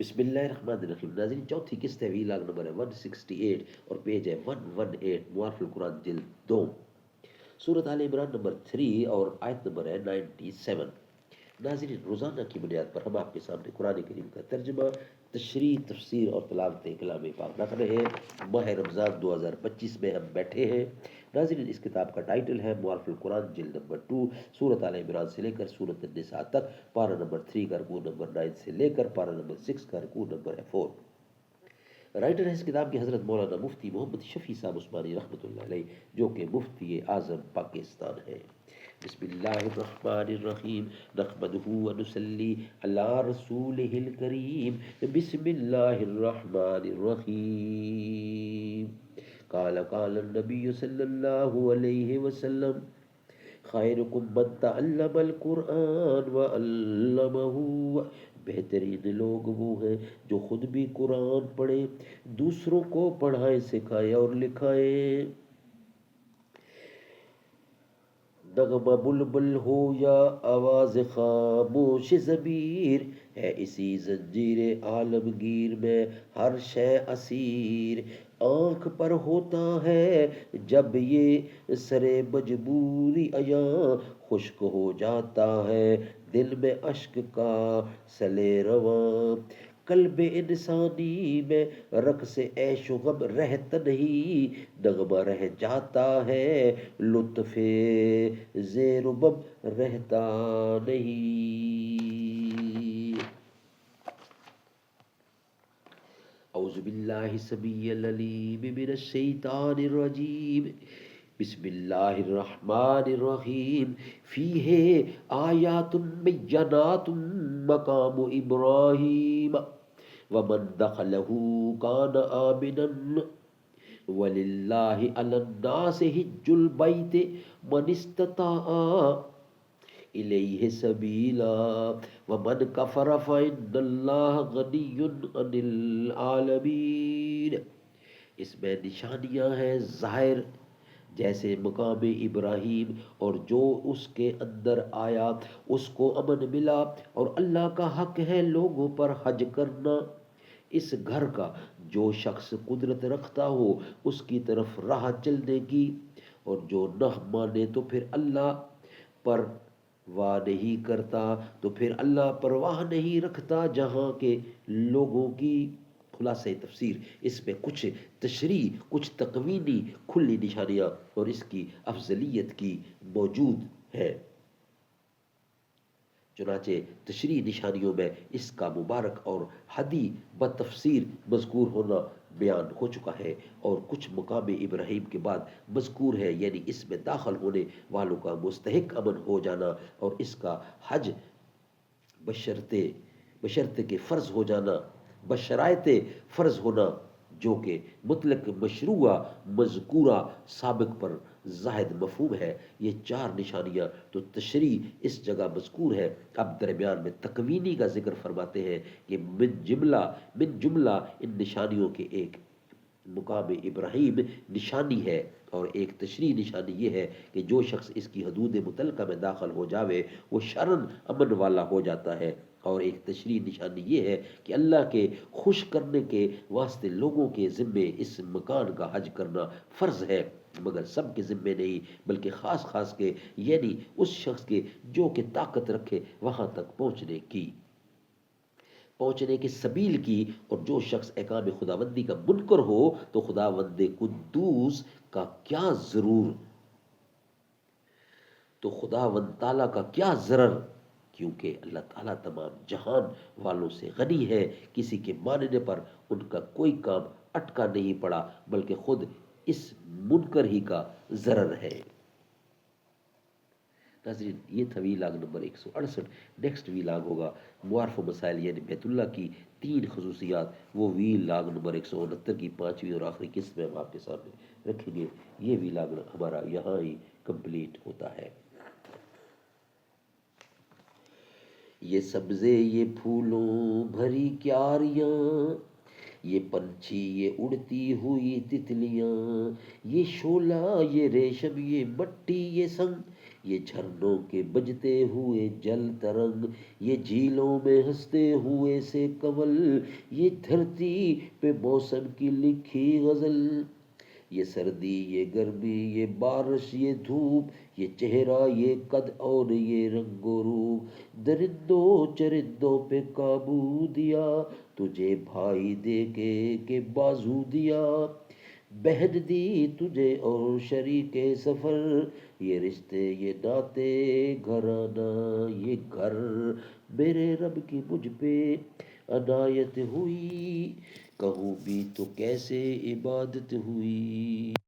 بسم اللہ الرحمن الرحیم. ناظرین، چوتھی قسط ہے، وی لاگ نمبر ہے 168 اور پیج ہے 118، معارف القرآن جلد 2، سورۃ آل عمران نمبر 3 اور آیت نمبر ہے 97. ناظرین، روزانہ کی بنیاد پر ہم آپ کے سامنے قرآن کریم کا ترجمہ، تشریح، تفسیر اور تلاوت کلام پاک رکھ رہے ہیں. ماہ رمضان 2025 میں ہم بیٹھے ہیں. ناظرین، اس کتاب کا ٹائٹل ہے معارف القرآن جلد نمبر 2، سورۃ آل عمران سے لے کر سورۃ النساء تک، پارہ نمبر 3 کا رکوع نمبر 9 سے لے کر پارہ نمبر 6 کا رکوع نمبر ہے 4. رائٹر ہے اس کتاب کی حضرت مولانا مفتی محمد شفیع صاحب عثمانی رحمۃ اللہ علیہ، جو کہ مفتی اعظم پاکستان ہے. بسم اللہ الرحمن الرحیم. نحمده ونصلی علی رسولہ الکریم. بسم اللہ الرحمن الرحیم. قال النبی صلی اللہ علیہ وسلم: خیرکم من تعلم القرآن وعلمہ. بہترین لوگ وہ ہیں جو خود بھی قرآن پڑھے، دوسروں کو پڑھائے، سکھائے اور لکھائے. نغمہ بلبل ہو یا آواز خاموش ضمیر، ہے اسی زنجیر عالمگیر میں ہر شے اسیر. آنکھ پر ہوتا ہے جب یہ سر مجبوری عیاں، خشک ہو جاتا ہے دل میں اشک کا سلے رواں. قلب انسانی میں رقص عیش و غم رہتا نہیں، نغمہ رہ جاتا ہے لطف زیر و بم رہتا نہیں. اعوذ باللہ السمیع العلیم من الشیطان الرجیم. بسم اللہ الرحمن الرحیم. فیہ آیات بینات مقام ابراہیم ومن دخلہ کان آمنا وَلِلَّهِ عَلَى النَّاسِ حِجُّ الْبَيْتِ مَنِ اسْتَطَاعَ إِلَيْهِ سَبِيلًا وَمَنْ كَفَرَ فَإِنَّ اللَّهَ غَنِيٌّ عَنِ الْعَالَمِينَ. اس میں نشانیاں ہیں ظاہر جیسے مقام ابراہیم، اور جو اس کے اندر آیا اس کو امن ملا، اور اللہ کا حق ہے لوگوں پر حج کرنا. اس گھر کا جو شخص قدرت رکھتا ہو اس کی طرف راہ چلنے کی، اور جو نہ مانے تو پھر اللہ پر واہ نہیں کرتا، تو پھر اللہ پر واہ نہیں رکھتا جہاں کے لوگوں کی. خلاصہ تفسیر، اس میں کچھ تشریح، کچھ تقوینی کھلی نشانیاں اور اس کی افضلیت کی موجود ہے. چنانچہ تشریح نشانیوں میں اس کا مبارک اور ہدی بتفسیر مذکور ہونا بیان ہو چکا ہے، اور کچھ مقام ابراہیم کے بعد مذکور ہے، یعنی اس میں داخل ہونے والوں کا مستحق امن ہو جانا، اور اس کا حج بشرط کے فرض ہو جانا، بشرائط فرض ہونا، جو کہ مطلق مشروع مذکورہ سابق پر زائد مفہوم ہے. یہ چار نشانیاں تو تشریح اس جگہ مذکور ہے. اب درمیان میں تکوینی کا ذکر فرماتے ہیں کہ من جملہ ان نشانیوں کے ایک مقام ابراہیم نشانی ہے، اور ایک تشریح نشانی یہ ہے کہ جو شخص اس کی حدود متعلقہ میں داخل ہو جاوے وہ شرن امن والا ہو جاتا ہے. اور ایک تشریح نشانی یہ ہے کہ اللہ کے خوش کرنے کے واسطے لوگوں کے ذمے اس مکان کا حج کرنا فرض ہے، مگر سب کے ذمے نہیں بلکہ خاص خاص کے، یعنی اس شخص کے جو کہ طاقت رکھے وہاں تک پہنچنے کی سبیل کی. اور جو شخص احکام خداوندی کا منکر ہو تو خداوند قدوس کا کیا ضرور، تو خداوند تعالیٰ کا کیا ضرر، کیونکہ اللہ تعالیٰ تمام جہان والوں سے غنی ہے. کسی کے ماننے پر ان کا کوئی کام اٹکا نہیں پڑا بلکہ خود اس منکر ہی کا ضرر ہے. ناظرین، یہ تھا ویلاگ نمبر 168. نیکسٹ ویلاگ ہوگا معارف و مسائل، یعنی بیت اللہ کی 3 خصوصیات. وہ ویلاگ نمبر 169 کی 5ویں اور آخری قسط میں ہم آپ کے سامنے رکھیں گے. یہ ویلاگ ہمارا یہاں ہی کمپلیٹ ہوتا ہے. یہ سبزے، یہ پھولوں بھری کیاریاں، یہ پنچھی، یہ اڑتی ہوئی تتلیاں، یہ شعلہ، یہ ریشم، یہ مٹی، یہ سنگ، یہ جھرنوں کے بجتے ہوئے جل ترنگ، یہ جھیلوں میں ہنستے ہوئے سے کنول، یہ دھرتی پہ موسم کی لکھی غزل، یہ سردی یہ گرمی یہ بارش یہ دھوپ، یہ چہرہ یہ قد اور یہ رنگ و روپ، درندوں چرندوں پہ قابو دیا، تجھے بھائی دے کے کہ بازو دیا، بہن دی تجھے اور شریک سفر، یہ رشتے یہ ناتے گھرانہ یہ گھر، میرے رب کی مجھ پہ عنایت ہوئی، کہوں بھی تو کیسے عبادت ہوئی۔